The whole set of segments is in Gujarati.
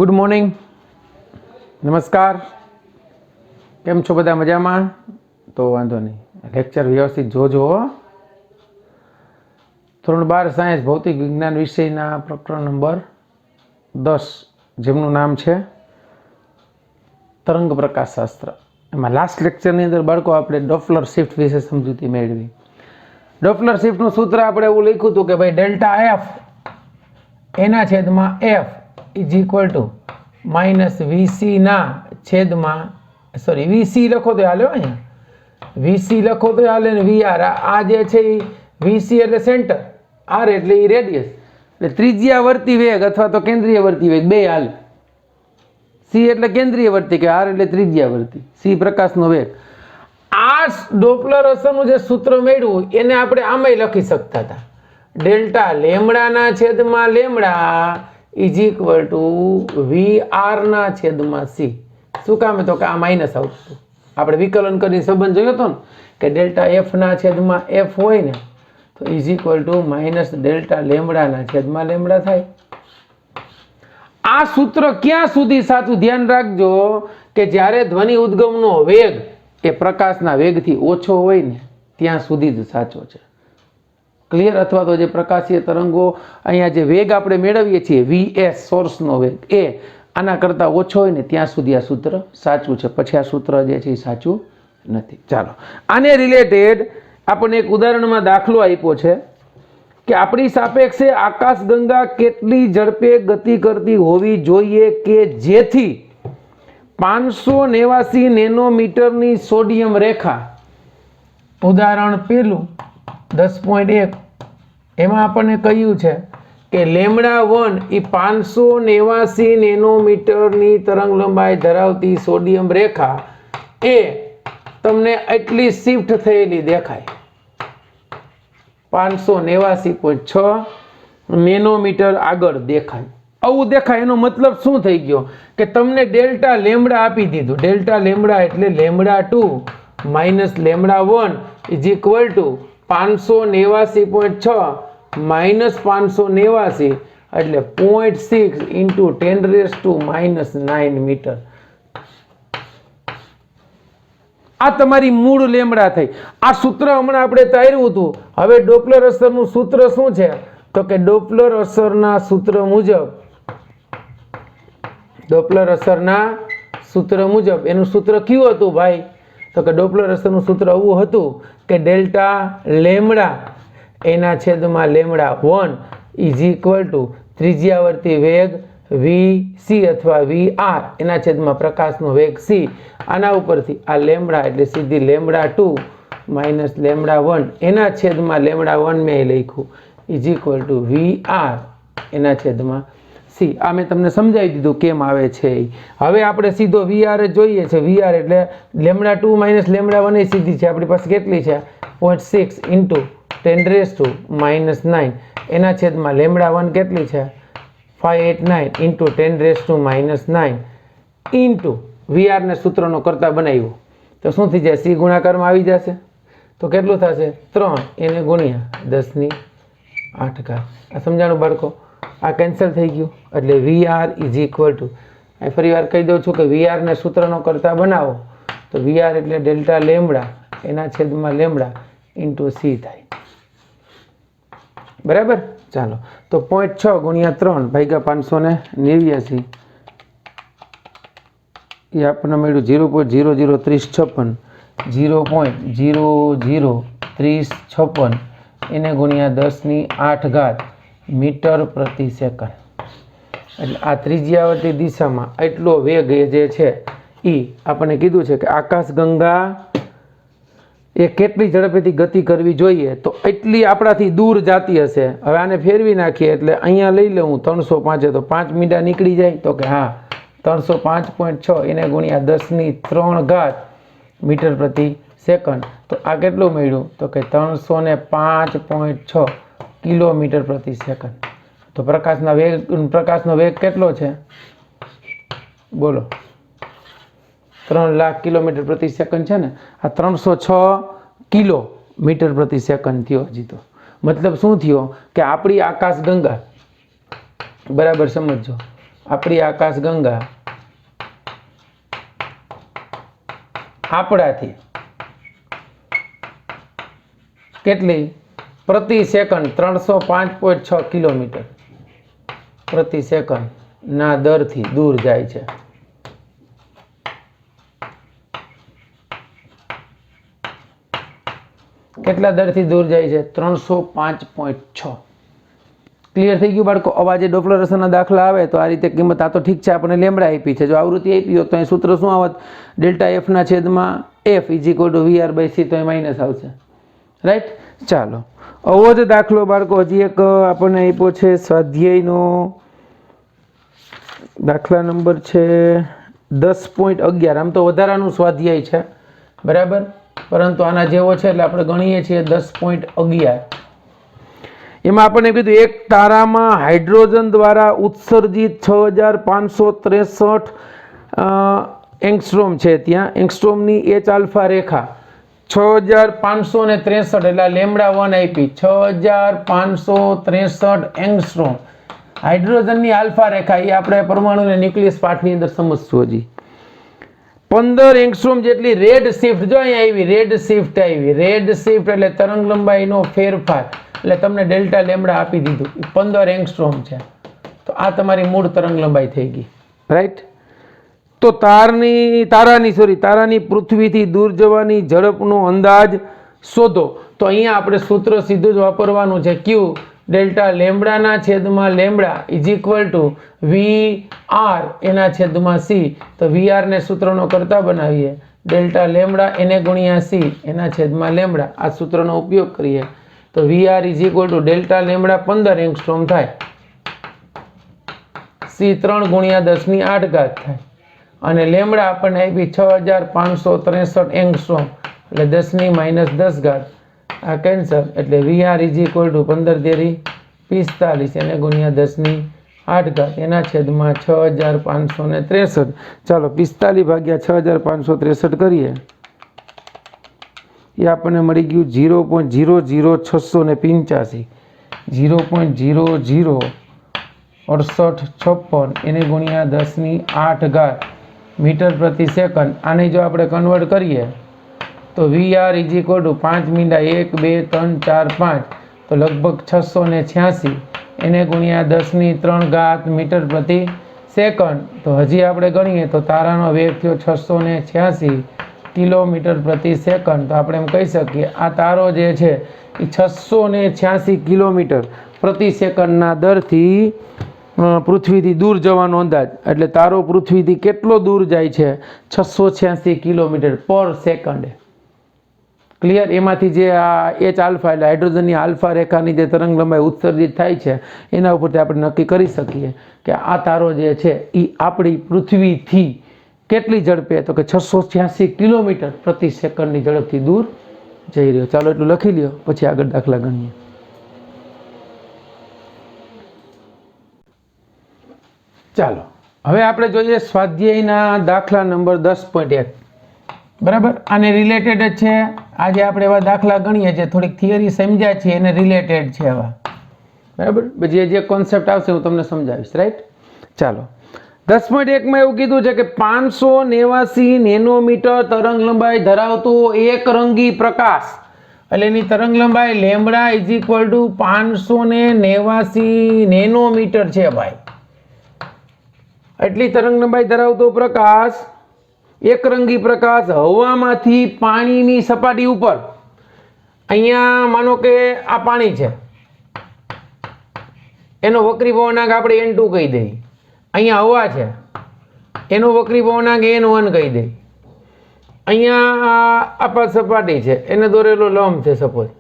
ગુડ મોર્નિંગ, નમસ્કાર. કેમ છો બધા? મજામાં? તો વાંધો નહીં, લેક્ચર વ્યવસ્થિત જોજો. ધોરણ 12 સાયન્સ ભૌતિક વિજ્ઞાન વિષયના પ્રકરણ નંબર 10, જેમનું નામ છે તરંગ પ્રકાશશાસ્ત્ર. એમાં લાસ્ટ લેક્ચરની અંદર બાળકો આપણે ડોપલર શિફ્ટ વિશે સમજૂતી મેળવી. ડોપલર શિફ્ટનું સૂત્ર આપણે એવું લખ્યું હતું કે ભાઈ ડેલ્ટા એફ એના છેદમાં F is equal to minus VC ના છેદમાં, સોરી વીસી લખો તો હાલે, અહીંયા વીસી લખો તો હાલે ને વીઆર, આ જે છે એ વીસી એટલે સેન્ટર, આર એટલે એ રેડિયસ, એટલે ત્રિજ્યાવર્તી વેગ અથવા તો કેન્દ્રીયવર્તી વેગ બે હાલે. સી એટલે કેન્દ્રીયવર્તી કે આર એટલે ત્રિજ્યાવર્તી, સી પ્રકાશનો વેગ. આ ડોપલર અસરનું જે સૂત્ર મેળવ્યું એને આપણે આમાંય લખી શકતા હતા, ડેલ્ટા લેમડાના છેદમાં lambda is equal two we are ના છેદમાં સી. શું કામ? તો કે આ માઇનસ આવતું, આપણે વિકલન કરીને સંબંધ જોયો હતો ને કે ડેલ્ટા એફ ના છેદમાં એફ હોય ને તો is equal to minus delta લેમડાના છેદમાં લેમડા થાય. આ સૂત્ર ક્યાં સુધી સાચું? ધ્યાન રાખજો કે જ્યારે ધ્વનિ ઉદ્ગમનો વેગ એ પ્રકાશના વેગથી ઓછો હોય ને ત્યાં સુધી જ સાચો છે. ક્લિયર? અથવા તો જે પ્રકાશીય તરંગો અહીંયા જે વેગ આપણે મેળવીએ છીએ વીએસ સોર્સનો વેગ એ આના કરતાં ઓછો હોય ને ત્યાં સુધી આ સૂત્ર સાચું છે, પછી આ સૂત્ર જે છે એ સાચું નથી. ચાલો, આને રિલેટેડ આપણને એક ઉદાહરણમાં દાખલો આપ્યો છે કે આપણી સાપેક્ષે આકાશગંગા કેટલી ઝડપે ગતિ કરતી હોવી જોઈએ કે જેથી 589 નેનોમીટરની સોડિયમ રેખા, ઉદાહરણ પેલું 10.1, એમાં આપણને કહ્યું છે કે લેમડા 1 એ 589 નેનોમીટરની તરંગ લંબાઈ ધરાવતી સોડિયમ રેખા એ તમને એટલી શિફ્ટ થયેલી દેખાય, 589.6 નેનોમીટર આગળ દેખાય. આવું દેખાય એનો મતલબ શું થઈ ગયો કે તમને ડેલ્ટા લેમડા આપી દીધું. ડેલ્ટા લેમડા એટલે lambda 2 minus lambda 1 is equal two 589.6 minus 589 એટલે 0.6 ઇન્ટુ 10⁻⁻9 મીટર. આ તમારી મૂળ લેમડા થઈ. આ સૂત્ર હમણાં આપણે તાર્યું હતું. હવે ડોપલર અસરનું સૂત્ર શું છે? તો કે ડોપલર અસરના સૂત્ર મુજબ, ડોપલર અસરના સૂત્ર મુજબ એનું સૂત્ર કયું હતું ભાઈ? તો કે ડોપલર અસરનું સૂત્ર એવું હતું કે ડેલ્ટા લેમડા એના છેદમાં લેમડા 1 ઇઝ ઇક્વલ ટુ ત્રિજ્યાવર્તી વેગ વી અથવા વી આર એના છેદમાં પ્રકાશનો વેગ સી. આના ઉપરથી આ લેમડા એટલે સીધી લેમડા 2 માઇનસ લેમડા 1 એના છેદમાં લેમડા 1 મેં લખ્યું is equal two we are એના છેદમાં સી. આ મેં તમને સમજાવી દીધું કેમ આવે છે. હવે આપણે સીધો વી આર જોઈએ છે. વી આર એટલે લેમડા 2 માઇનસ લેમડા 1 એ સીધી છે, આપણી પાસે કેટલી છે? 0.6 ઇન્ટુ 10⁻⁹ એના છેદમાં લેમડા 1 કેટલી છે? 589 ઇન્ટુ 10⁻⁹ ઇન્ટુ વીઆર ને સૂત્રનો કરતા બનાવ્યો તો શું થઈ જાય? સી ગુણાકારમાં આવી જશે તો કેટલું થશે? 3 એને ગુણ્યા 10⁸. આ સમજાણું બાળકો? આ કેન્સલ થઈ ગયું એટલે વીઆર ઇઝ ઇક્વલ ટુ, ફરી વાર કહી દઉં છું કે વીઆર ને સૂત્રનો કરતા બનાવો તો વીઆર એટલે ડેલ્ટા લેમડા એના છેદમાં લેમડા ઇન્ટુ સી થાય. બરાબર? ચાલો, તો 0.6 ગુણ્યા 3 ભાગ્યા 589 એ આપણને મળ્યું 0.003056, 0.003056 એને ગુણ્યા 10⁸ મીટર પ્રતિ સેકન્ડ. એટલે આ ત્રિજ્યાવર્તી દિશામાં એટલો વેગ જે છે એ આપણને કીધું છે કે આકાશગંગા એ કેટલી ઝડપેથી ગતિ કરવી જોઈએ તો એટલી આપણાથી દૂર જતી હશે. હવે આને ફેરવી નાખીએ એટલે અહીંયા લઈ લઉં 305 તો 5 મીટર નીકળી જાય તો કે હા 305.6 એને ગુણ્યા 10⁻³ મીટર પ્રતિ સેકન્ડ. તો આ કેટલું મળ્યું? તો કે 305.6 કિલોમીટર પ્રતિ સેકન્ડ. તો પ્રકાશનો વેગ કેટલો છે? બોલો, 3 લાખ કિલોમીટર પ્રતિ સેકન્ડ છે ને. આ 306 કિલોમીટર પ્રતિ સેકન્ડ થયો હજી તો. મતલબ શું થયો કે આપણી આકાશગંગા, બરાબર સમજો, આપણી આકાશગંગા આપણાથી કેટલી પ્રતિ સેકન્ડ 305.6 કિલોમીટર પ્રતિ સેકન્ડ ના દરથી દૂર જાય છે. કેટલા દરથી દૂર જાય છે? 305.6. ક્લિયર થઈ ગયું બાળકો? અવાજે ડોપલર અસરના દાખલા આવે તો આ રીતે કિંમત. આ તો ઠીક છે, આપણે લેમડા આપી છે. જો આવૃત્તિ આપી હોત તો અહીં સૂત્ર શું આવત? ડેલ્ટા એફ ના છેદમાં F is equal to VR by C, તો એ માઇનસ આવશે. રાઈટ? ચાલો, આવો જ દાખલો બાળકો હજી એક આપણને આપ્યો છે સ્વાધ્યાયનો દાખલા નંબર છે 10.11. આમ તો વધારાનું સ્વાધ્યાય છે, બરાબર, પરંતુ આના જેવો છે એટલે આપણે ગણીએ છીએ 10.11. એમાં આપણને કીધું એક તારામાં હાઇડ્રોજન દ્વારા ઉત્સર્જિત 6563 એંગસ્ટ્રોમ છે. ત્યાં એંગસ્ટ્રોમની એચ આલ્ફા રેખા 6563 એટલે લેમડા 1 આપી 6563 એંગસ્ટ્રોમ હાઇડ્રોજનની આલ્ફા રેખા. એ આપણે પરમાણુને ન્યુક્લિયસ પાઠની અંદર સમજશું. હજી 15 એંગસ્ટ્રોમ જેટલી રેડ શિફ્ટ, જો અહીંયા આવી રેડ શિફ્ટ આવી. રેડ શિફ્ટ એટલે તરંગ લંબાઈનો ફેરફાર, એટલે તમને ડેલ્ટા લેમડા આપી દીધું. 15 એંગસ્ટ્રોમ છે, તો આ તમારી મૂળ તરંગ લંબાઈ થઈ ગઈ. રાઈટ? તો તારાની પૃથ્વીથી દૂર જવાની ઝડપનો અંદાજ શોધો. તો અહીંયા આપણે સૂત્ર સીધું જ વાપરવાનું છે. ક્યુ ડેલ્ટા લેમડાના છેદમાં lambda is equal two we are એના છેદમાં સી. તો વી આર ને સૂત્રનો કરતા બનાવીએ, ડેલ્ટા લેમડા એને ગુણ્યા સી એના છેદમાં લેમડા. આ સૂત્રનો ઉપયોગ કરીએ તો we are is equal to delta lambda 15 angstrom થાય, સી 3 ગુણ્યા 10⁸ થાય, અને લેમડા આપણને આપી 6563 એંગસ્ટ્રોમ એટલે 10⁻10. આ કેન્સર, એટલે we are is equal two 15 તેરી 45 એને ગુણ્યા 10⁸ એના છેદમાં 6563. ચાલો 45 ભાગ્યા 6563 કરીએ, એ આપણને મળી ગયું 0.00685. 0.006856 એને ગુણ્યા 10⁸ મીટર પ્રતિ સેકન્ડ. આને જો આપણે કન્વર્ટ કરીએ તો we are is equal two 5 મીંડા 1 2 3 4 5, તો લગભગ 686 એને ગુણ્યા 10⁻³ મીટર પ્રતિ સેકન્ડ. તો હજી આપણે ગણીએ તો તારાનો વેગ થયો 686 કિલોમીટર પ્રતિ સેકન્ડ. તો આપણે એમ કહી શકીએ આ તારો જે છે એ 686 કિલોમીટર પ્રતિ સેકન્ડના દરથી પૃથ્વીથી દૂર જવાનો અંદાજ. એટલે તારો પૃથ્વીથી કેટલો દૂર જાય છે? 686 કિલોમીટર પર સેકન્ડ. ક્લિયર? એમાંથી જે આ એચ આલ્ફા એટલે હાઇડ્રોજનની આલ્ફા રેખાની જે તરંગ લંબાઈ ઉત્સર્જિત થાય છે એના ઉપરથી આપણે નક્કી કરી શકીએ કે આ તારો જે છે એ આપણી પૃથ્વીથી કેટલી ઝડપે? તો કે 686 કિલોમીટર પ્રતિ સેકન્ડની ઝડપથી દૂર જઈ રહ્યો. ચાલો એટલું લખી લ્યો, પછી આગળ દાખલા ગણીએ. ચાલો હવે આપણે જોઈએ સ્વાધ્યાયના દાખલા નંબર 10.1. બરાબર, આને રિલેટેડ જ છે. આજે આપણે એવા દાખલા ગણીએ છીએ, થોડીક થિયરી સમજ્યા છે એને રિલેટેડ છે એવા. બરાબર, જે કોન્સેપ્ટ આવશે હું તમને સમજાવીશ. રાઈટ? ચાલો 10.1 માં એવું કીધું છે કે 589 નેનોમીટર તરંગ લંબાઈ ધરાવતો એક રંગી પ્રકાશ, એટલે એની તરંગ લંબાઈ lambda is equal two 589 nanometre છે ભાઈ. એટલી તરંગ લંબાઈ ધરાવતો પ્રકાશ, એક રંગી પ્રકાશ હવામાંથી પાણીની સપાટી ઉપર, અહીંયા માનો કે આ પાણી છે, એનો વક્રી પવનાંક આપણે N2 કહી દઈએ. અહીંયા હવા છે, એનો વક્રી પવનાંક N1 કહી દઈએ. અહીંયા આપાત સપાટી છે, એને દોરેલો લંબ છે સપોઝ.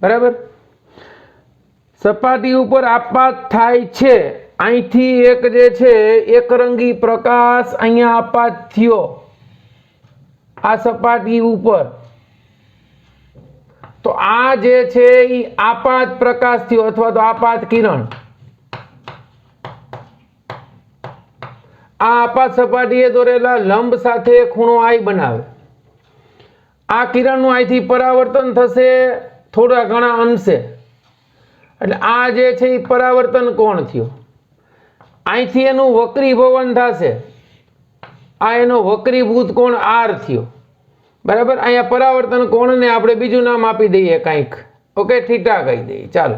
બરાબર, સપાટી ઉપર આપાત થાય છે. અહીંથી એક જે છે એકરંગી પ્રકાશ અહીંયા આપાત થયો આ સપાટી ઉપર, તો આ જે છે એ આપાત પ્રકાશ થયો અથવા તો આપાત કિરણ. આ આપાત સપાટીએ દોરેલા લંબ સાથે ખૂણો I બનાવે. આ કિરણનું અહીંથી પરાવર્તન થશે થોડા ઘણા અંશે, એટલે આ જે છે એ પરાવર્તન કોણ થયો. અહીંથી એનું વક્રીભવન થશે, આ એનો વક્રીભૂત કોણ આર થયો, બરાબર. અહીંયા પરાવર્તન કોણને આપણે બીજું નામ આપી દઈએ કંઈક, ઓકે, થીટા કહી દઈએ. ચાલો,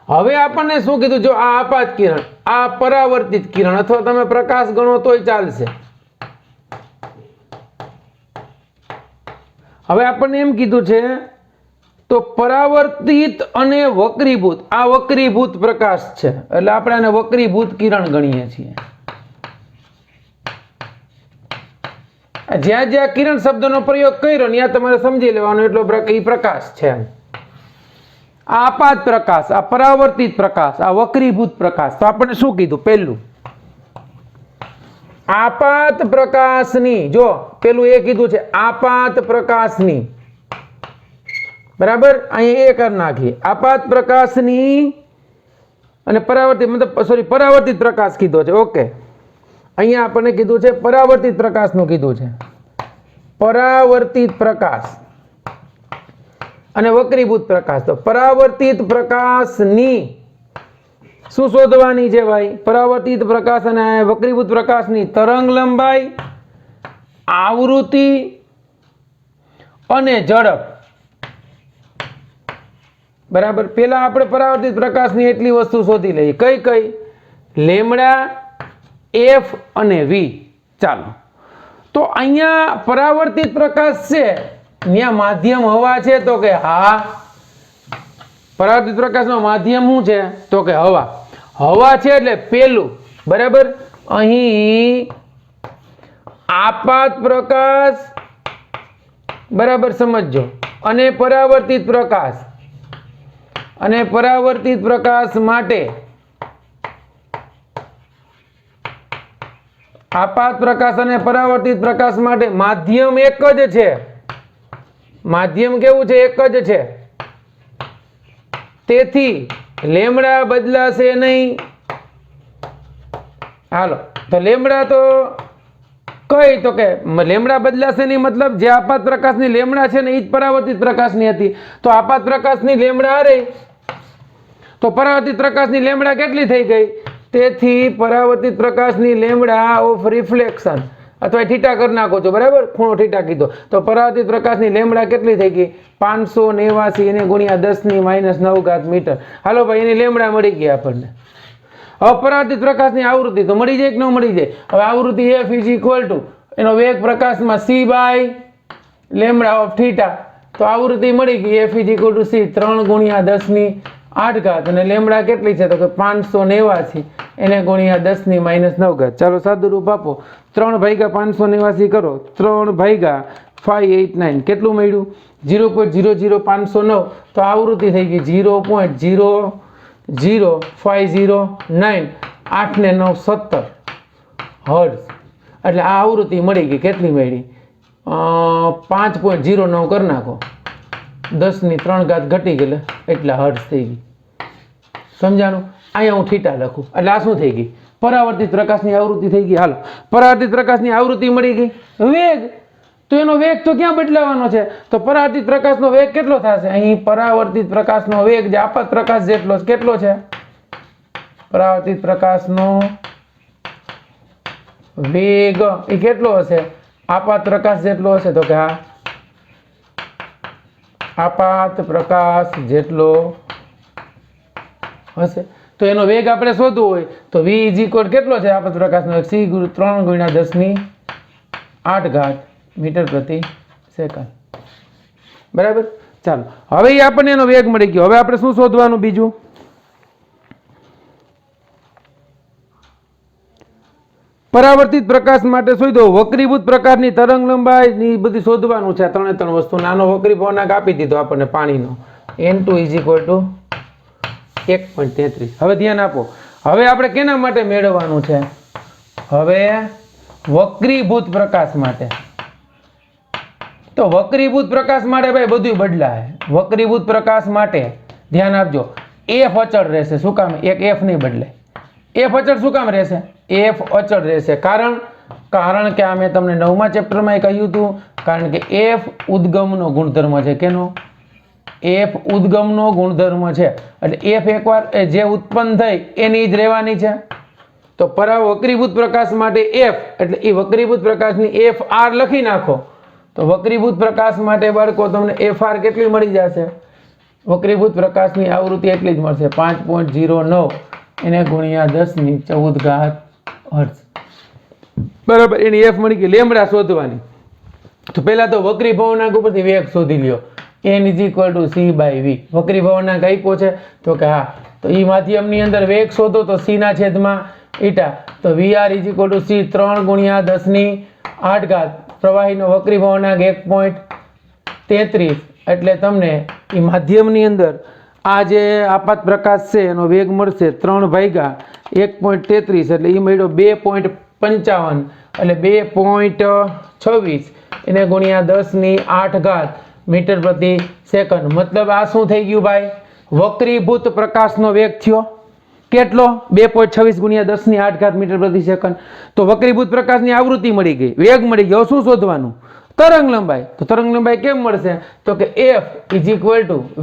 હવે આપણને શું કીધું? જો આ આપાત કિરણ, આ પરાવર્તિત કિરણ, અથવા તમે પ્રકાશ ગણો તોય ચાલશે. હવે આપણને એમ કીધું છે તો પરાવર્તિત અને વક્રીભૂત, આ વક્રીભૂત પ્રકાશ છે એટલે આપણે આને વક્રીભૂત કિરણ ગણીએ છીએ. જ્યાં જ્યાં કિરણ શબ્દનો પ્રયોગ કર્યો ત્યાં તમારે સમજી લેવાનો એટલો પ્રકાશ છે. આ આપાત પ્રકાશ, આ પરાવર્તિત પ્રકાશ, આ વક્રીભૂત પ્રકાશ. તો આપણે શું કીધું? પહેલું આપાત પ્રકાશની, જો પેલું એ કીધું છે આપાત પ્રકાશની, બરાબર. અહીંયા એ કરી નાખીએ આપાત પ્રકાશની અને પરાવર્તિત, મતલબ સોરી પરાવર્તિત પ્રકાશ કીધો છે. ઓકે, અહીંયા આપણને કીધું છે પરાવર્તિત પ્રકાશનું કીધું છે, પરાવર્તિત પ્રકાશ અને વક્રીભૂત પ્રકાશ. તો પરાવર્તિત પ્રકાશની શું શોધવાની છે ભાઈ? પરાવર્તિત પ્રકાશ અને વક્રીભૂત પ્રકાશની તરંગ લંબાઈ, આવૃત્તિ અને ઝડપ, બરાબર. પેલા આપણે પરાવર્તિત પ્રકાશની એટલી વસ્તુ શોધી લઈએ. કઈ કઈ? લેમડા, એફ અને વી. ચાલો, તો અહીંયા પરાવર્તિત પ્રકાશ છે, ત્યાં માધ્યમ હવા છે? તો કે હા. પરાવર્તિત પ્રકાશનો માધ્યમ શું છે? તો કે હવા. હવા છે એટલે પેલું, બરાબર. અહીં આપાત પ્રકાશ, બરાબર, સમજો, અને પરાવર્તિત પ્રકાશ, અને પરાવર્તિત પ્રકાશ માટે, આપાત પ્રકાશ અને પરાવર્તિત પ્રકાશ માટે માધ્યમ એક જ છે. માધ્યમ કેવું છે? એક જ છે. તેથી લેમડા બદલાશે નહીં. હાલો, તો લેમડા તો કઈ? તો કે લેમડા બદલાશે નહીં, મતલબ જે આપાત પ્રકાશની લેમડા છે ને એ જ પરાવર્તિત પ્રકાશની હતી. તો આપાત પ્રકાશની લેમડા રહી, તો પરાવર્તિત પ્રકાશની લેમડા કેટલી થઈ ગઈ? તેથી પરાવર્તિત પ્રકાશની લેમડા ઓફ રિફ્લેક્શન, અથવા થીટા કરી નાખો છો, બરાબર, ખૂણો થીટા કીધો, તો પરાવર્તિત પ્રકાશની લેમડા કેટલી થઈ ગઈ? 589 એને ગુણ્યા 10⁻9 મીટર. હાલો ભાઈ, એની લેમડા મળી ગઈ આપણને. હવે પરાવર્તિત પ્રકાશની આવૃત્તિ તો મળી જાય કે ન મળી જાય? હવે આવૃત્તિ એફ ઇઝ ઇક્વલ ટુ એનો વેગ પ્રકાશમાં c by lambda of theta. તો આવૃત્તિ મળી ગઈ F is equal to c 3 ગુણ્યા 10⁸ અને લેમડા કેટલી છે? તો કે 589 એને ગુણ્યા 10⁻9. ચાલો સાદું રૂપ આપો. 3 ભાગ્યા 589 કરો, 3 ભાગ્યા 589 કેટલું મળ્યું? 0.00509. તો આવૃત્તિ થઈ ગઈ 0.00509, 8 ને 9 17 હર્ટ્ઝ. એટલે આ આવૃત્તિ મળી ગઈ. કેટલી મળી? 5.09 કરી નાખો, 10⁻³ ઘટી ગયેલે એટલા હર્ટ્ઝ થઈ ગઈ. સમજાણું? અહીંયા હું થીટા લખું એટલે આ શું થઈ ગઈ? પરાવર્તિત પ્રકાશની આવૃત્તિ થઈ ગઈ. હાલો, પરાવર્તિત પ્રકાશની આવૃત્તિ મળી ગઈ. વેગ, તો એનો વેગ તો ક્યાં બદલાવાનો છે? તો પરાવર્તિત પ્રકાશનો વેગ કેટલો થશે? અહીં પરાવર્તિત પ્રકાશનો વેગ જે આપાત પ્રકાશ જેટલો કેટલો છે? પરાવર્તિત પ્રકાશનો વેગ એ કેટલો હશે? આપાત પ્રકાશ જેટલો હશે. તો કે હા, આપાત પ્રકાશ જેટલો હશે. તો એનો વેગ આપણે શોધવો હોય તો v ઇઝ ઇક્વલ કેટલો છે? આપાત પ્રકાશનો વેગ c 3 ગુણ્યા 10⁸ મીટર પ્રતિ સેકન્ડ. બરાબર. ચાલો, હવે આપણને એનો વેગ મળી ગયો. હવે આપણે શું શોધવાનું બીજું? પરાવર્તિત પ્રકાશ માટે શોધો વક્રીભૂત પ્રકારની તરંગ લંબાઈ ની બધી શોધવાનું છે. 3 વસ્તુ. નાનો વક્રીભવનાંક આપી દીધો આપણને પાણીનો, n2 ઇઝ ઇક્વલ ટુ 1.33. હવે ધ્યાન આપો, હવે આપણે કેના માટે મેળવવાનું છે? હવે વક્રીભૂત પ્રકાશ માટે. તો વક્રીભૂત પ્રકાશ માટે ભાઈ બધું બદલાય. વક્રીભૂત પ્રકાશ માટે ધ્યાન આપજો, f અચળ રહેશે. શું કામ? એક f નહીં બદલાય. f અચળ શું કામ રહેશે? f અચળ રહેશે કારણ કે આ મેં તમને 9મા ચેપ્ટરમાં કહ્યું હતું. કારણ કે f ઉદ્ગમનો ગુણધર્મ છે. કેનો? એફ ઉદ્ગમનો ગુણધર્મ છે એટલે એફ એકવાર જે ઉત્પન્ન થઈ એની જ રહેવાની છે તો વક્રીભૂત પ્રકાશ માટે એફ એટલે એ વક્રીભૂત પ્રકાશની એફ આર લખી નાખો તો વક્રીભૂત પ્રકાશ માટે બાળકો તમને એફ આર કેટલી મળી જશે વક્રીભૂત પ્રકાશની આવૃત્તિ એટલી જ મળશે 5.09 એને ગુણ્યા 10⁻14 હર્ટ્ઝ બરાબર એની એફ મળી ગઈ લેમ્બડા શોધવાની તો પહેલા તો વક્રી ભવનાંક ઉપરથી વેગ શોધી લ્યો n = c/v વક્રી ભવનાંક આપ્યો છે તો કે હા તો એ માધ્યમની અંદર વેગ શોધો તો c ના છેદમાં ઈટા તો vr = c 3 × 10⁸ પ્રવાહીનો વક્રી ભવનાંક 1.33 એટલે તમને એ માધ્યમની અંદર આ જે આપાત પ્રકાશ છે એનો વેગ મળશે 3/1.33 એટલે એ મળ્યો 2.55 એટલે 2.26 એને ગુણ્યા 10⁸ મીટર પ્રતિ સેકન્ડ મતલબ આ શું થઈ ગયું ભાઈ વક્રીભૂત પ્રકાશનો વેગ થયો કેટલો 2.26 ગુણ્યા 10⁸ મીટર પ્રતિ સેકન્ડ તો વક્રીભૂત પ્રકાશની આવૃત્તિ મળી ગઈ વેગ મળી ગયો શું શોધવાનું તરંગ લંબાઈ તો તરંગ લંબાઈ કેમ મળશે તો કે f =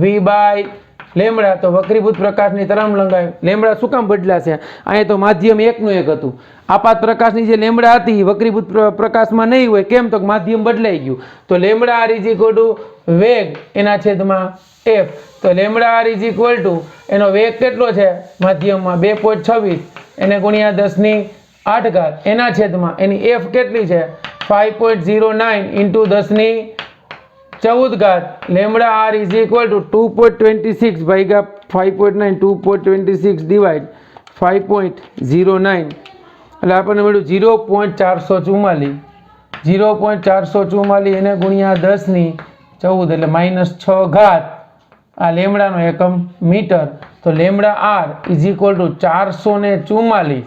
v/લેમ્બડા તો વક્રીભૂત પ્રકાશની તરંગ લંબાઈ લેમ્બડા શું કામ બદલાશે અહીંયા તો માધ્યમ એકનું એક હતું આપાત પ્રકાશની જે લેમ્બડા હતી વક્રીભૂત પ્રકાશમાં નહીં હોય કેમ તો માધ્યમ બદલાઈ ગયું તો લેમ્બડા r = વેગ એના છેદમાં f તો લેમ્બડા r = એનો વેગ કેટલો છે માધ્યમમાં 2.26 એને ગુણ્યા 10⁸ એના છેદમાં એની f કેટલી છે 5.09 × 10⁻14 લેમ્બડા r = 2.26 ભાગ્યા 5.9 2.26 ડિવાઇડ 5.09 એટલે આપણને મળ્યું 0.444 0.444 એને ગુણ્યા 10⁻14 એટલે -6 આ લેમ્બડાનો એકમ મીટર તો લેમ્બડા r = 444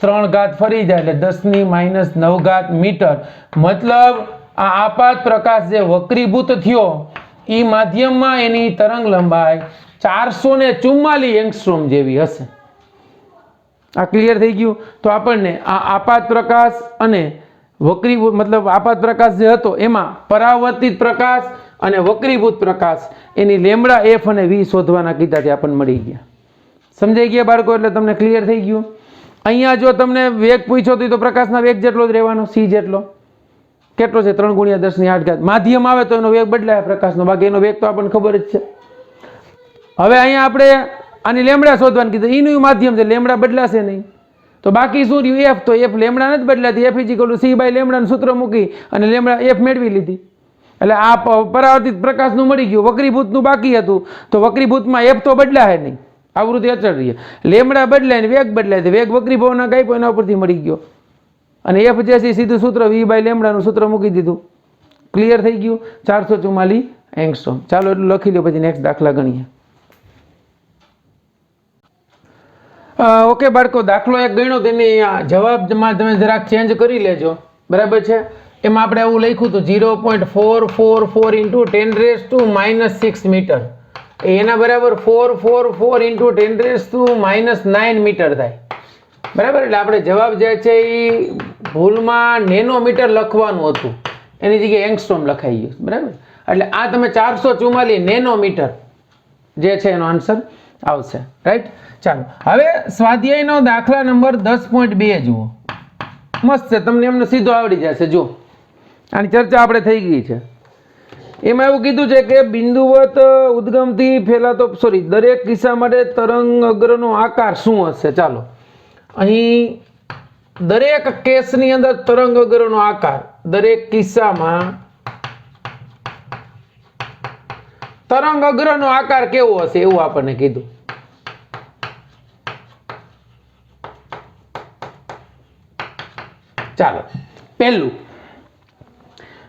3 ફરી જાય એટલે 10⁻9 મીટર મતલબ આ આપાત પ્રકાશ જે વક્રીભૂત થયો એ માધ્યમમાં એની તરંગ લંબાઈ 444 એંગસ્ટ્રોમ જેવી હશે આ ક્લિયર થઈ ગયું તો આપણને આ આપાત પ્રકાશ અને વક્રીભૂત મતલબ આપાત પ્રકાશ જે હતો એમાં પરાવર્તિત પ્રકાશ અને વક્રીભૂત પ્રકાશ એની લેમ્બડા f અને v શોધવાના કીધા તે આપણને મળી ગયા સમજાઈ ગયા બાળકો એટલે તમને ક્લિયર થઈ ગયું અહીંયા જો તમને વેગ પૂછ્યો તો પ્રકાશના વેગ જેટલો જ રહેવાનો c જેટલો કેટલો છે 3 × 10⁸ માધ્યમ આવે તો એનો વેગ બદલાય પ્રકાશનો બાકી એનો વેગ તો આપણને ખબર જ છે હવે અહીંયા આપણે આની લેમ્બડા શોધવાનું કીધું એનું માધ્યમ છે લેમ્બડા બદલાશે નહીં તો બાકી શું રહ્યું f તો f લેમ્બડા નથી બદલાતી f = c/લેમ્બડાનું સૂત્ર મૂકી અને લેમ્બડા f મેળવી લીધી એટલે આ પરાવર્તિત પ્રકાશનું મળી ગયું વક્રીભૂતનું બાકી હતું તો વક્રીભૂતમાં f તો બદલાશે નહીં આવૃત્તિ અચળ રહી લેમ્બડા બદલાય ને વેગ બદલાય વેગ વક્રીભવનાંક આપ્યો એના ઉપરથી મળી ગયો અને f જે છે સીધું સૂત્ર v/લેમ્બડાનું સૂત્ર મૂકી દીધું ક્લિયર થઈ ગયું 444 એંગસ્ટ્રોમ ચાલો એટલું લખી લો પછી નેક્સ્ટ દાખલા ગણીએ ઓકે બાળકો દાખલો એક ગણ્યો તેની જવાબમાં તમે જરાક ચેન્જ કરી લેજો બરાબર છે એમાં આપણે એવું લખ્યું હતું 0.444 × 10⁻6 મીટર એના બરાબર 444 × 10⁻9 મીટર થાય બરાબર એટલે આપણે જવાબ જે છે એ ભૂલમાં નેનોમીટર લખવાનું હતું એની જગ્યાએ એંગસ્ટ્રોમ લખાઈ ગયું બરાબર એટલે આ તમે 444 નેનોમીટર જે છે એનો આન્સર આવશે રાઈટ ચાલો હવે સ્વાધ્યાયનો દાખલા નંબર 10.2 જુઓ મસ્ત છે તમને એમને સીધો આવડી જશે જો આની ચર્ચા આપણે થઈ ગઈ છે એમાં એવું કીધું છે કે બિંદુવત ઉદ્ગમથી ફેલાતો દરેક કિસ્સા માટે તરંગ અગ્રનો આકાર શું હશે ચાલો અહીં દરેક કેસની અંદર તરંગ અગ્રનો આકાર દરેક કિસ્સામાં તરંગ અગ્રનો આકાર કેવો હશે એવું આપણને કીધું ચાલો પહેલું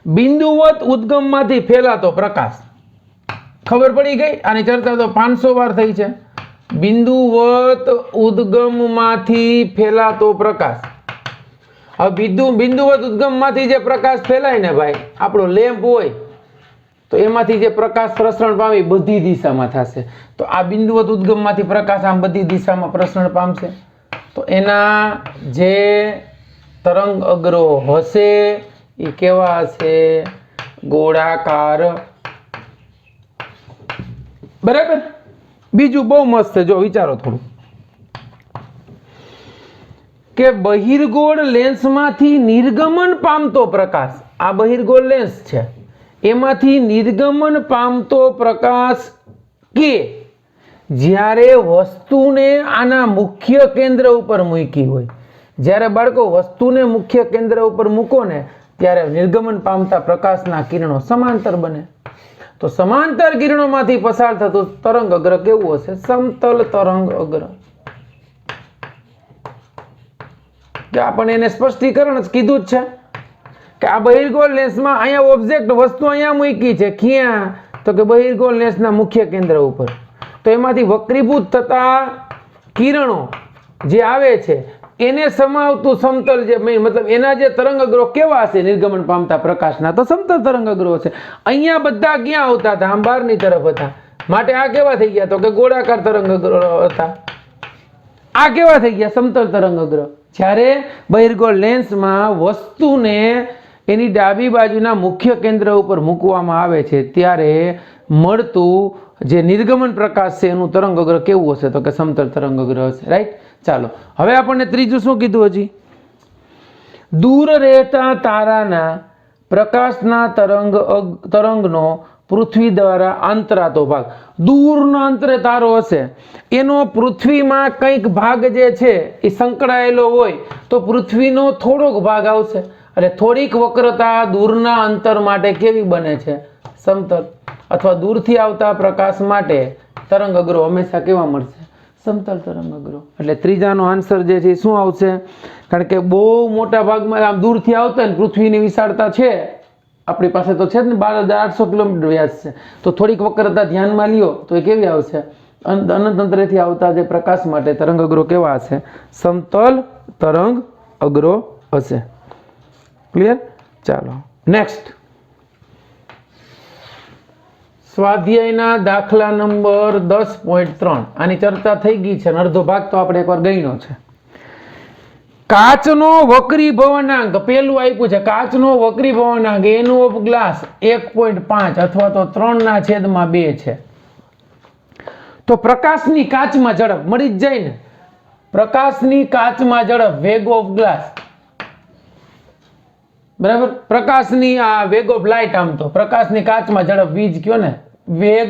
બિંદુવત ઉદ્ગમમાંથી ફેલાતો પ્રકાશ ખબર પડી ગઈ આની ચર્ચા તો 500 વાર થઈ છે બિંદુવત ઉદ્ગમમાંથી ફેલાતો પ્રકાશ હવે બિંદુવત ઉદ્ગમમાંથી જે પ્રકાશ ફેલાય ને ભાઈ આપણો લેમ્પ હોય તો એમાંથી જે પ્રકાશ પ્રસરણ પામી બધી દિશામાં થશે તો આ બિંદુવત ઉદ્ગમમાંથી પ્રકાશ આમ બધી દિશામાં પ્રસરણ પામશે તો એના જે તરંગ અગ્રો હશે એ કેવા હશે ગોળાકાર બરાબર. બીજું બહુ મસ્ત છે, જો વિચારો થોડું કે બહિર્ગોળ લેન્સમાંથી નિર્ગમન પામતો પ્રકાશ, આ બહિર્ગોળ લેન્સ છે, એમાંથી નિર્ગમન પામતો પ્રકાશ કે જ્યારે વસ્તુને આના મુખ્ય કેન્દ્ર ઉપર મૂકી હોય, જ્યારે બાળકો વસ્તુને મુખ્ય કેન્દ્ર ઉપર મૂકો ને ત્યારે નિર્ગમન પામતા પ્રકાશના કિરણો સમાંતર બને. તો સમાંતર કિરણોમાંથી પસાર થતું તરંગ અગ્ર કેવું હશે? સમતલ તરંગ અગ્ર. આપણે એને સ્પષ્ટીકરણ જ કીધું જ છે કે આ બહિર્ગોળ લેન્સમાં અહીંયા ઓબ્જેક્ટ વસ્તુ અહીંયા મૂકી છે, ક્યાં? તો કે બહિર્ગોળ લેન્સના મુખ્ય કેન્દ્ર ઉપર. તો એમાંથી વક્રીભૂત થતા કિરણો જે આવે છે એને સમાવતું સમતલ, જે મતલબ એના જે તરંગ અગ્રો કેવા હશે નિર્ગમન પામતા પ્રકાશના? તો સમતલ તરંગ અગ્રો હશે. અહીંયા બધા ક્યાં આવતા હતા? આમ બહારની તરફ હતા, માટે આ કેવા થઈ ગયા? તો કે ગોળાકાર તરંગ અગ્રો હતા. આ કેવા થઈ ગયા? સમતલ તરંગ અગ્ર. જ્યારે બહિર્ગોળ લેન્સમાં વસ્તુને એની ડાબી બાજુના મુખ્ય કેન્દ્ર ઉપર મૂકવામાં આવે છે ત્યારે મળતું જે નિર્ગમન પ્રકાશ છે એનું તરંગ અગ્ર કેવું હશે? તો કે સમતલ તરંગ અગ્ર હશે. રાઈટ. ચાલો, હવે આપણને ત્રીજું શું કીધું? હજી દૂર રહેતા તારાના પ્રકાશના તરંગનો પૃથ્વી દ્વારા અંતરાતો ભાગ. દૂરના અંતરે તારો હશે, એનો પૃથ્વીમાં કંઈક ભાગ જે છે એ સંકળાયેલો હોય તો પૃથ્વીનો થોડોક ભાગ આવશે. એટલે થોડીક વક્રતા દૂરના અંતર માટે કેવી બને છે? સમતલ. અથવા દૂરથી આવતા પ્રકાશ માટે તરંગ અગ્રો હંમેશા કેવા મળશે? સમતલ તરંગ અગ્રો. એટલે ત્રીજાનો આન્સર જે છે શું આવશે? કારણ કે બહુ મોટા ભાગમાં આમ દૂરથી આવતા ને પૃથ્વીની વિશાળતા છે આપણી પાસે તો છે જ ને, 12,800 કિલોમીટર વ્યાસ છે, તો થોડીક વક્રતા ધ્યાનમાં લ્યો તો એ કેવી આવશે? અનંત અંતરેથી આવતા જે પ્રકાશ માટે તરંગ અગ્રો કેવા હશે? સમતલ તરંગ અગ્રો હશે. ક્લિયર? ચાલો નેક્સ્ટ. સ્વાધ્યાયના દાખલા નંબર 10.3. આની ચર્ચા થઈ ગઈ છે, અડધો ભાગ તો આપણે એકવાર ગણ્યો છે. કાચનો વક્રી ભવનાંક પેલું આપ્યું છે, કાચનો વક્રી ભવનાંક એનું ઓફ ગ્લાસ 1.5 અથવા તો 3/2 છે. તો પ્રકાશની કાચમાં ઝડપ મળી જ જાય ને. પ્રકાશની કાચમાં ઝડપ વેગ ઓફ ગ્લાસ, બરાબર. પ્રકાશની આ વેગ ઓફ લાઇટ, આમ તો પ્રકાશની કાચમાં ઝડપ વીજ કયો ને, વેગ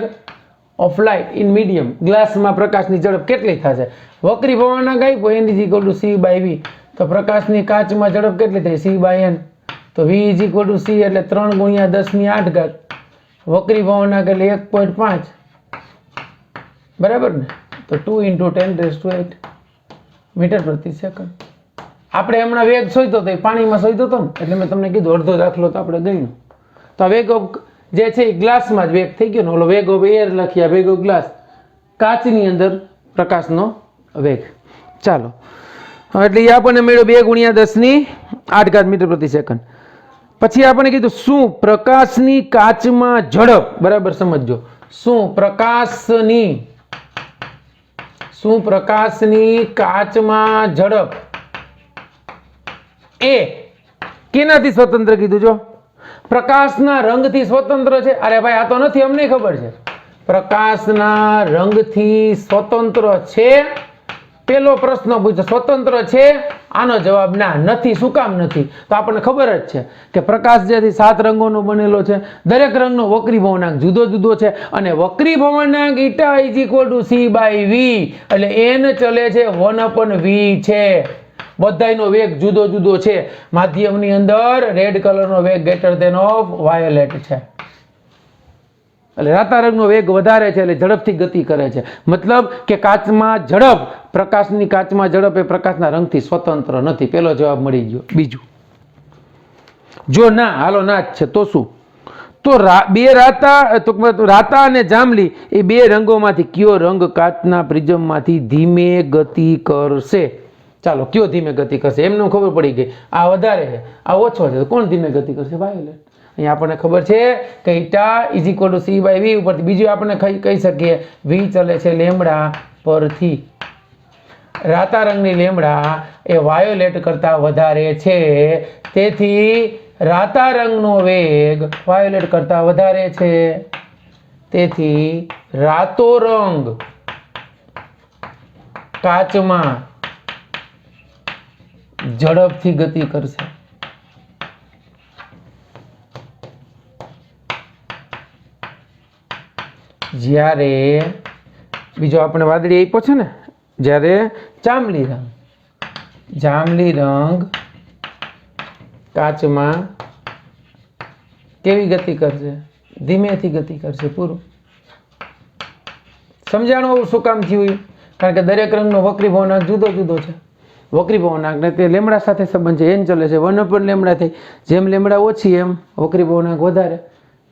ઓફ લાઇટ ઇન મીડિયમ ગ્લાસમાં પ્રકાશની ઝડપ કેટલી થશે? વક્રી ભવનાંક આપ્યો n = c/v, તો પ્રકાશની કાચમાં ઝડપ કેટલી થઈ? c/n. તો v = c એટલે 3 × 10⁸. વક્રી ભવનાંક એટલે 1.5, બરાબર ને? તો 2 × 10⁸ મીટર પ્રતિ સેકન્ડ. આપણે હમણાં વેગ શોધ્યો તો પાણીમાં શોધ્યો હતો ને, એટલે મેં તમને કીધું અડધો દાખલો તો આપણે ગણ્યો. તો વેગ ઓફ જે છે એ ગ્લાસમાં જ વેગ થઈ ગયો ને, ઓલો વેગ ઓફ એર લખ્યા, વેગ ઓફ ગ્લાસ કાચની અંદર પ્રકાશનો વેગ. ચાલો, એટલે એ આપણને મળ્યો 2 × 10⁸ મીટર પ્રતિ સેકન્ડ. પછી આપણે કીધું શું પ્રકાશની કાચમાં ઝડપ, બરાબર સમજો, શું પ્રકાશની કાચમાં ઝડપ એ કેનાથી સ્વતંત્ર કીધું? જો પ્રકાશના રંગથી સ્વતંત્ર છે. અરે ભાઈ આ તો નથી, અમને ખબર છે. પ્રકાશના રંગથી સ્વતંત્ર છે. પેલો પ્રશ્ન પૂછ્યો સ્વતંત્ર છે, આનો જવાબ ના, નથી. શું કામ નથી? તો આપણને ખબર જ છે કે પ્રકાશ જેથી 7 રંગોનો બનેલો છે, દરેક રંગનો વક્રી ભવનાંક જુદો જુદો છે, અને વક્રી ભવનાંક η = c/v, એટલે n ચલે છે 1/v છે. બધાયનો વેગ જુદો જુદો છે. માધ્યમની અંદર રેડ કલરનો વેગ ગ્રેટર ધેન ઓફ વાયોલેટ છે, એટલે રાતા રંગનો વેગ વધારે છે, એટલે ઝડપથી ગતિ કરે છે. મતલબ કે કાચમાં ઝડપ, પ્રકાશની કાચમાં ઝડપ એ પ્રકાશના રંગથી સ્વતંત્ર નથી. પેલો જવાબ મળી ગયો. બીજું, જો ના, હાલો ના જ છે તો શું? તો રાતા અને જાંબલી એ 2 રંગોમાંથી કયો રંગ કાચના પ્રિઝમમાંથી ધીમે ગતિ કરશે? ચાલો, કયો ધીમે ગતિ કરશે? એમને ખબર પડી ગઈ, આ વધારે છે, આ ઓછો છે, તો કોણ ધીમે ગતિ કરશે? વાયોલેટ. અહીંયા આપણને ખબર છે કે η = c/v ઉપરથી બીજું આપણે કહી શકીએ v ચલે છે લેમ્બડા પરથી. રાતા રંગની લેમ્બડા એ વાયોલેટ કરતા વધારે છે, તેથી રાતા રંગનો વેગ વાયોલેટ કરતા વધારે છે. તેથી રાતો રંગ કાચમાં ઝડપથી ગતિ કરશે. જ્યારે બીજો આપણે વાદળી આપ્યો છે ને, જ્યારે જાંબલી રંગ કાચમાં કેવી ગતિ કરશે? ધીમેથી ગતિ કરશે. પૂરું સમજાણું શું કામ થયું? કારણ કે દરેક રંગનો વક્રી ભવનાંક જુદો જુદો છે. વક્રી ભવનાંક ને તે લેમડા સાથે સંબંધ છે. એન ચલે છે 1/λ થઈ. જેમ લેમડા ઓછી એમ વક્રી ભવનાંક વધારે,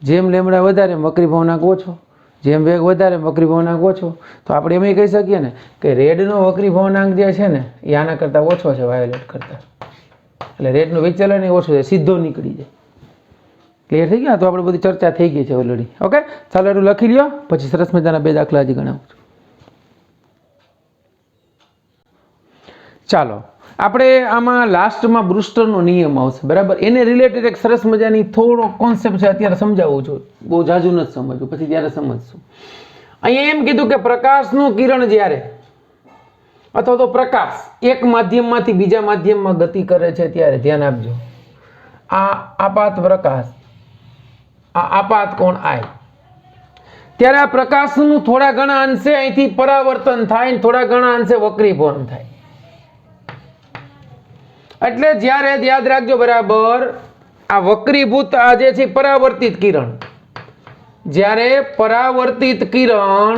જેમ લેમડા વધારે એમ વક્રી ભવનાંક ઓછો, જેમ વેગ વધારે એમ વક્રી ભવનાંક ઓછો. તો આપણે એમ કહી શકીએ ને કે રેડનો વક્રી ભવનાંક જે છે ને એ આના કરતાં ઓછો છે વાયોલેટ કરતાં. એટલે રેડનું વિચલન એ ઓછું છે, સીધો નીકળી જાય. ક્લિયર થઈ ગયા? તો આપણે બધી ચર્ચા થઈ ગઈ છે ઓલરેડી. ઓકે, ચાલો એટલું લખી લ્યો, પછી સરસ મજાના 2 દાખલા હજી ગણાવું છું. ચાલો આપણે આમાં લાસ્ટમાં બ્રુસ્ટરનો નિયમ આવશે, બરાબર? એને રિલેટેડ એક સરસ મજાની થોડો કોન્સેપ્ટ છે, અત્યારે સમજાવું છું. બહુ જાજુ નથી સમજવું, પછી ત્યારે સમજશું. અહીંયા એમ કીધું કે પ્રકાશનું કિરણ જ્યારે અથવા તો પ્રકાશ એક માધ્યમમાંથી બીજા માધ્યમમાં ગતિ કરે છે ત્યારે ધ્યાન આપજો. આ આપાત પ્રકાશ, આ આપાત કોણ I, ત્યારે આ પ્રકાશનું થોડા ઘણા અંશે અહીંથી પરાવર્તન થાય ને થોડા ઘણા અંશે વક્રીભવન થાય. એટલે જ્યારે યાદ રાખજો બરાબર, આ વક્રીભૂત આ જે છે પરાવર્તિત કિરણ, જ્યારે પરાવર્તિત કિરણ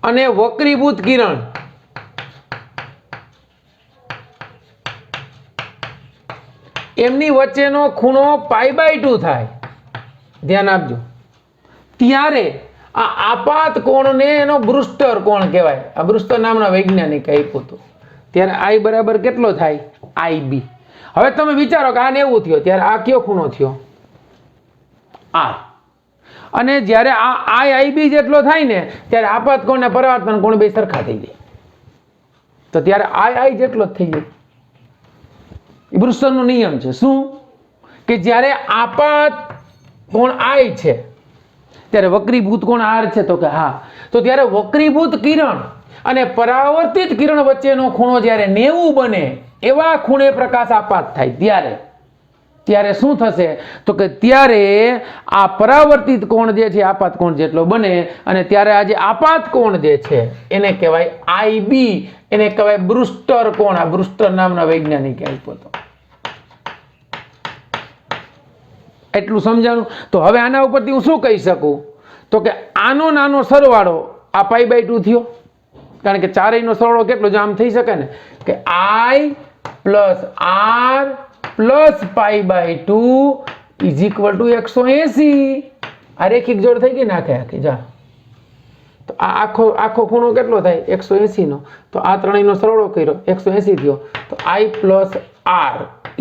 અને વક્રીભૂત કિરણ એમની વચ્ચેનો ખૂણો π/2 થાય, ધ્યાન આપજો, ત્યારે આ આપાત કોણને એનો બ્રુસ્ટર કોણ કહેવાય. આ બ્રુસ્ટર નામના વૈજ્ઞાનિક આપ્યું હતું. ત્યારે I બરાબર કેટલો થાય? IB. હવે તમે વિચારો કે આ 90 થયો, ત્યારે આ કયો ખૂણો થયો? R. અને જ્યારે આ IB જેટલો થાય ને ત્યારે આપાત કોણ ને પરાવર્તન કોણ બે સરખા થઈ જાય. તો ત્યારે I જેટલો જ થઈ જાય. એ બ્રુસ્ટરનો નિયમ છે. શું? કે જ્યારે આપાત કોણ I છે ત્યારે વક્રીભૂત કોણ R છે? તો કે હા. તો ત્યારે વક્રીભૂત કિરણ અને પરાવર્તિત કિરણ વચ્ચેનો ખૂણો જ્યારે 90 બને એવા ખૂણે પ્રકાશ આપાત થાય ત્યારે શું થશે? તો કે ત્યારે આ પરાવર્તિત કોણ જે છે આપાત કોણ જેટલો બને, અને ત્યારે આ જે આપાત કોણ જે છે એને કહેવાય IB, એને કહેવાય બ્રુસ્ટર કોણ. આ બ્રુસ્ટર નામના વૈજ્ઞાનિકે આપ્યો હતો. એટલું સમજાણું? તો હવે આના ઉપરથી હું શું કહી શકું? તો કે આનો નાનો સરવાળો આ π/2 થયો, કારણ કે ચારેયનો સરવાળો કેટલો આમ થઈ શકે ને કે I + R + π/2 = 180. આ રેખિક જોડ થઈ ગઈ ને આખી જા. તો આ આખો ખૂણો કેટલો થાય? 180 નો. તો આ ત્રણેયનો સરવાળો કર્યો 180 થયો. તો I + R =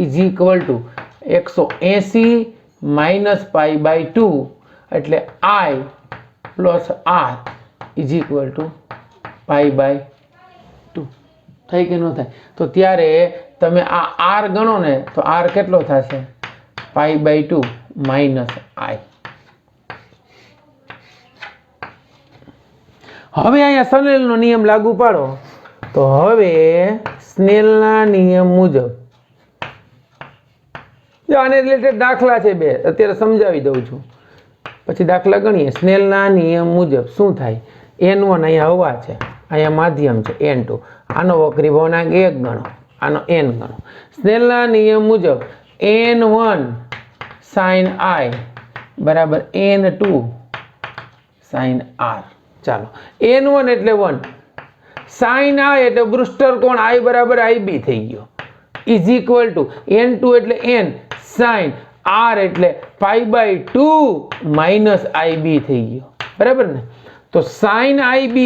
180 - π/2, એટલે I + R = π/2 થઈ કે ન થાય? તો ત્યારે તમે આ R ગણો ને તો R કેટલો થશે? π/2 - I. હવે અહીંયા સ્નેલનો નિયમ લાગુ પાડો. તો હવે સ્નેલના નિયમ મુજબ આને રિલેટેડ દાખલા છે 2, અત્યારે સમજાવી દઉં છું, પછી દાખલા ગણીએ. સ્નેલના નિયમ મુજબ શું થાય? N1 અહીંયા હવા છે, અહીંયા માધ્યમ છે N2, આનો વક્રી ભવનાંક 1 ગણો, આનો n ગણો. સ્નેલના નિયમ મુજબ N1 sin I બરાબર N2 sin R. ચાલો, N1 એટલે 1, sin I એટલે બ્રુસ્ટર કોણ I બરાબર IB થઈ ગયો, = N2 એટલે n sin R એટલે π/2 - IB થઈ ગયો, બરાબર ને? તો sin IB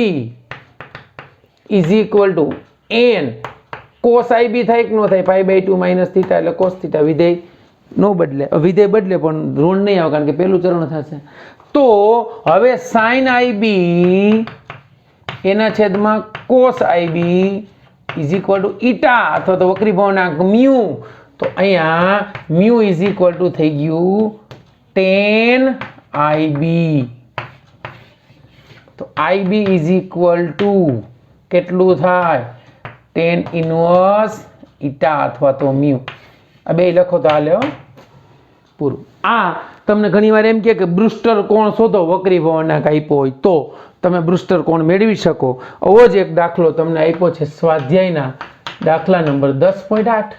= n cos IB થાય કે ન થાય? π/2 - θ એટલે cos θ. વિધેય નો બદલે, વિધેય બદલે પણ ઋણ નહીં આવે, કારણ કે પહેલું ચરણ થશે. તો હવે sin IB એના છેદમાં cos IB = η અથવા તો વક્રી ભવનાંક μ. તો અહીંયા μ = થઈ ગયું tan આઈબી. તો આઈબી ઇઝ ઇક્વલ ટુ કેટલું થાય? ટેન ઇનવર્સ ઈટા અથવા તો મ્યુ. આ બે લખો તો હાલે હો, પૂરું. આ તમને ઘણીવાર એમ કે બ્રુસ્ટર કોણ શોધો વક્રી ભવનાંક આપ્યો હોય તો તમે બ્રુસ્ટર કોણ મેળવી શકો. આવો જ એક દાખલો તમને આપ્યો છે સ્વાધ્યાયના દાખલા નંબર 10.8.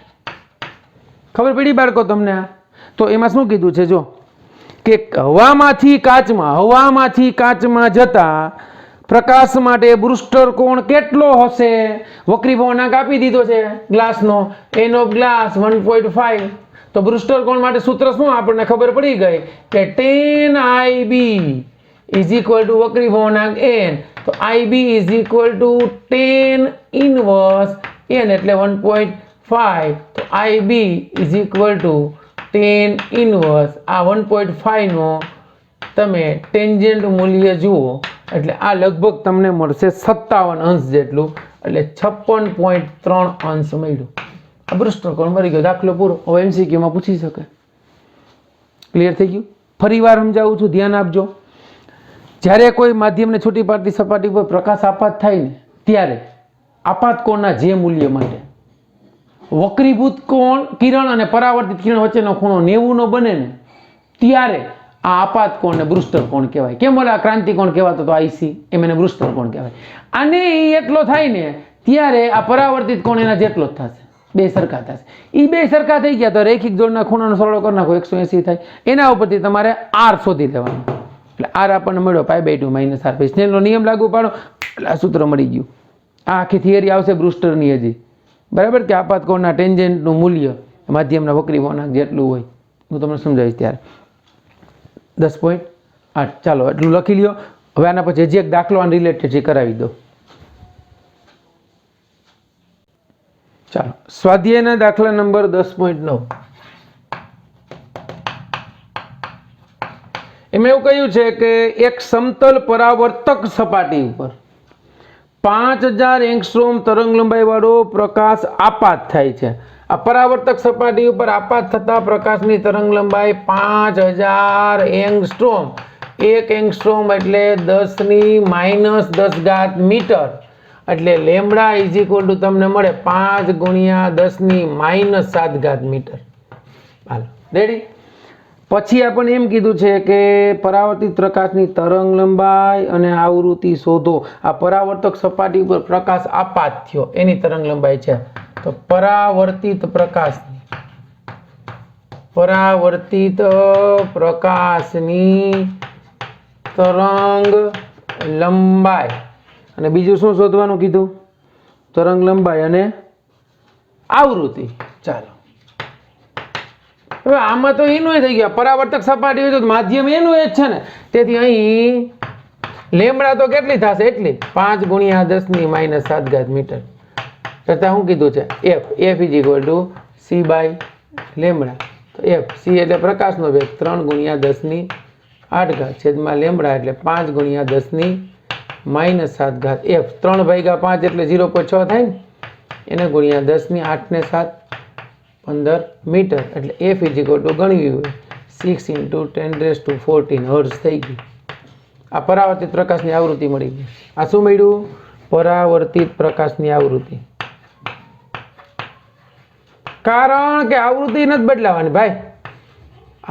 ખબર પડી બાળકો તમને? તો એમાં શું કીધું છે જો કે હવામાંથી કાચમાં જતા પ્રકાશ માટે બ્રુસ્ટર કોણ કેટલો હશે? વક્રી ભવનાંક આપી દીધો છે ગ્લાસનો, એન ઓફ ગ્લાસ 1.5. તો બ્રુસ્ટર કોણ માટે સૂત્ર શું આપણને ખબર પડી ગઈ કે 10IB ઇઝ ઇક્વલ ટુ વક્રી ભવનાંક n. તો IB is equal to 10 inverse n એટલે 1.5. તો IB is equal to 10 inverse આ 1.5 નો તમે ટેન્જન્ટ મૂલ્ય જુઓ એટલે આ લગભગ તમને મળશે 57 અંશ જેટલું, એટલે 56.3 અંશ મળ્યું. આ બ્રુસ્ટર કોણ મળી ગયો. દાખલો પૂરો. હવે એમસીક્યુમાં પૂછી શકે. ક્લિયર થઈ ગયું? ફરી વાર સમજાવું છું, ધ્યાન આપજો. જ્યારે કોઈ માધ્યમને છૂટી પાડતી સપાટી પર પ્રકાશ આપાત થાય ને ત્યારે આપાત કોણના જે મૂલ્ય માટે વક્રીભૂત કોણ કિરણ અને પરાવર્તિત કિરણ વચ્ચેનો ખૂણો 90 નો બને ને ત્યારે આ આપાત કોણને બ્રુસ્ટર કોણ કહેવાય. કેમ ઓલા ક્રાંતિ કોણ કહેવાતો તો આઈસી, એમ એને બ્રુસ્ટર કોણ કહેવાય. અને એ એટલો થાય ને ત્યારે આ પરાવર્તિત કોણ એના જેટલો જ થશે, બે સરખા થશે. એ બે સરખા થઈ ગયા તો રૈખિક જોડના ખૂણાનો સરવાળો કરી નાખો 180 થાય. એના ઉપરથી તમારે આર શોધી લેવાનું. એટલે આર આપણને મળ્યો π/2 - r. પછી સ્નેલનો નિયમ લાગુ પાડો એટલે આ સૂત્ર મળી ગયું. આ આખી થિયરી આવશે બ્રુસ્ટરની હજી, બરાબર, કે આપાત કોણના ટેન્જન્ટનું મૂલ્ય માધ્યમના વક્રી ભવનાંક જેટલું હોય. હું તમને સમજાવીશ ત્યારે. 10.8 ચાલો એટલું લખી લ્યો. હવે આના પછી હજી એક દાખલો આન રિલેટેડ છે કરાવી દો. ચાલો સ્વાધ્યાયના દાખલા નંબર 10.9. એમાં એવું કહ્યું છે કે એક સમતલ પરાવર્તક સપાટી ઉપર 5000 એંગસ્ટ્રોમ તરંગ લંબાઈ વાળો પ્રકાશ આપાત થાય છે. આ પરાવર્તક સપાટી ઉપર આપાત થતા પ્રકાશની તરંગ લંબાઈ 5000 એંગસ્ટ્રોમ. 1 એંગસ્ટ્રોમ એટલે 10⁻10 મીટર. એટલે લેમ્બડા ઇઝ ઇક્વલ ટુ તમને મળે 5 × 10⁻7 મીટર. હાલો રેડી. પછી આપણને એમ કીધું છે કે પરાવર્તિત પ્રકાશની તરંગ લંબાઈ અને આવૃત્તિ શોધો. આ પરાવર્તક સપાટી ઉપર પ્રકાશ આપાત થયો એની તરંગ લંબાઈ છે. તો પરાવર્તિત પ્રકાશની તરંગ લંબાઈ અને બીજું શું શોધવાનું કીધું? તરંગ લંબાઈ અને આવૃત્તિ. ચાલો હવે આમાં તો એનું થઈ ગયા. પરાવર્તક સપાટી હોય તો માધ્યમ એનું જ છે ને, તેથી અહીં લેમ્બડા તો કેટલી થશે? એટલી 5 × 10⁻7 મીટર. કરતા શું કીધું છે? f ઇઝ ઇક્વલ ટુ c/લેમ્બડા. તો f c એટલે પ્રકાશનો વેગ 3 × 10⁸ છેદમાં લેમ્બડા એટલે 5 × 10⁻7 f. 3/5 એટલે 0.6 થાય ને, એને ગુણ્યા 10⁸ 15 મીટર. એટલે f ઇઝ ઇક્વલ ટુ ગણવી હોય 6 × 10⁻14 હર્ટ્ઝ થઈ ગઈ. આ પરાવર્તિત પ્રકાશની આવૃત્તિ મળી ગઈ. આ શું મળ્યું? પરાવર્તિત પ્રકાશની આવૃત્તિ. કારણ કે આવૃત્તિ નથી બદલાવાની ભાઈ.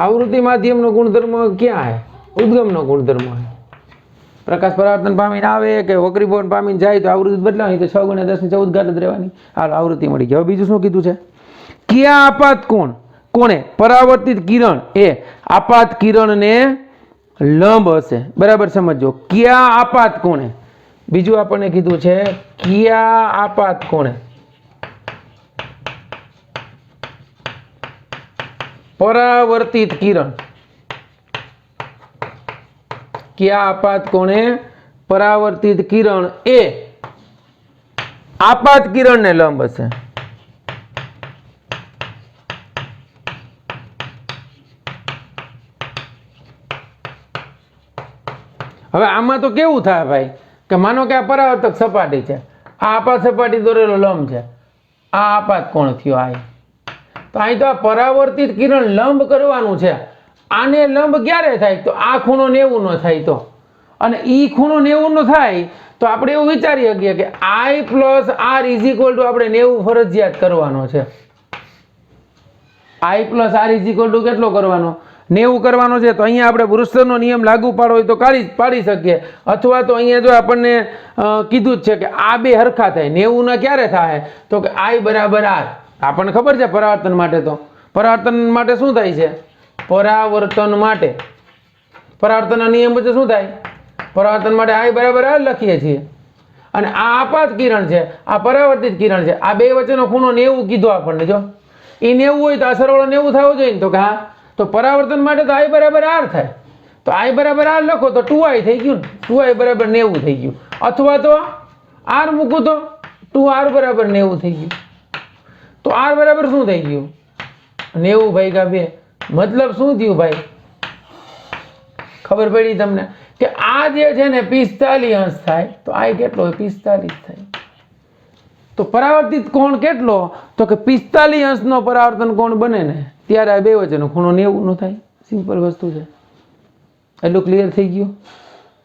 આવૃત્તિ માધ્યમનો ગુણધર્મ ક્યાં છે? ઉદ્ગમનો ગુણધર્મ છે. પ્રકાશ પરાવર્તન પામીને આવે કે વક્રીભવન પામીને જાય તો આવૃત્તિ બદલાવાની. તો 6 × 10⁻14 જ રહેવાની. હાલ આવૃત્તિ મળી ગઈ. હવે બીજું શું કીધું છે? ક્યાં આપાત કોણે પરાવર્તિત કિરણ એ આપાત કિરણને લંબ હશે. બરાબર સમજો. ક્યાં આપાત કોણે. બીજું આપણને કીધું છે ક્યાં આપાત કોણે પરાવર્તિત કિરણ. ક્યાં આપાત કોણે પરાવર્તિત કિરણ એ આપાત કિરણને લંબ હશે. હવે આમાં તો કેવું થાય ભાઈ કે માનો કે આ પરાવર્તક સપાટી છે, આ આપાત સપાટી દોરેલો લંબ છે, આ આપાત કોણ થયો? આ તો અહીં તો આ પરાવર્તિત કિરણ લંબ કરવાનું છે. આને લંબ ક્યારે થાય? તો આ ખૂણો 90 નો થાય તો, અને ઈ ખૂણો 90 નો થાય તો આપણે એવું વિચારી શકીએ કે I plus R is equal two આપણે 90 ફરજિયાત કરવાનો છે. I plus R is equal two કેટલો કરવાનો? 90 કરવાનો છે. તો અહીંયા આપણે બ્રુસ્ટરનો નિયમ લાગુ પાડવો હોય તો પાડી શકીએ, અથવા તો અહીંયા જો આપણને કીધું જ છે કે આ બે હરખા થાય. 90 ના ક્યારે થાય? તો કે I બરાબર R. આપણને ખબર છે પરાવર્તન માટે, તો પરાવર્તન માટે શું થાય છે? પરાવર્તન માટે પરાવર્તનના નિયમ પછી શું થાય? પરાવર્તન માટે I બરાબર R લખીએ છીએ. અને આ આપાત કિરણ છે, આ પરાવર્તિત કિરણ છે. આ બે વચ્ચેનો ખૂણો 90 કીધો આપણને. જો એ 90 હોય તો આ સરવાળો 90 થવો જોઈએ ને. તો કે હા, તો પરાવર્તન માટે તો I બરાબર R થાય. તો I બરાબર R લખો તો 2I થઈ ગયું ને. 2I બરાબર 90 થઈ ગયું. અથવા તો R મૂકું તો 2R બરાબર 90 થઈ ગયું. તો R બરાબર શું થઈ ગયું? 90 ભાગ્યા 2. મતલબ શું થયું ભાઈ? ખબર પડી તમને કે આ જે છે ને 45 અંશ થાય. તો I કેટલો હોય? 45 થાય. તો પરાવર્તિત કોણ કેટલો? તો કે 45 અંશનો પરાવર્તન કોણ બને ને ત્યારે આ બે વચ્ચેનો ખૂણો 90 નો થાય. સિમ્પલ વસ્તુ છે. એટલું ક્લિયર થઈ ગયું?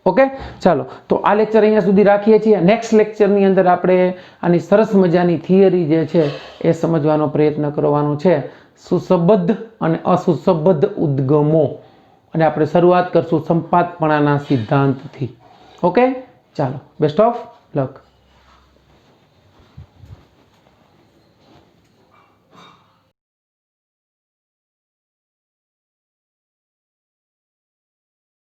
ઓકે, ચાલો તો આ લેક્ચર અહીંયા સુધી રાખીએ છીએ. નેક્સ્ટ લેક્ચરની અંદર આપણે આની સરસ મજાની થિયરી જે છે એ સમજવાનો પ્રયત્ન કરવાનો છે, સુસંબદ્ધ અને અસુસંબદ્ધ ઉદ્ગમો, અને આપણે શરૂઆત કરશું સંપાતપણાના સિદ્ધાંતથી. ઓકે, ચાલો, બેસ્ટ ઓફ લક.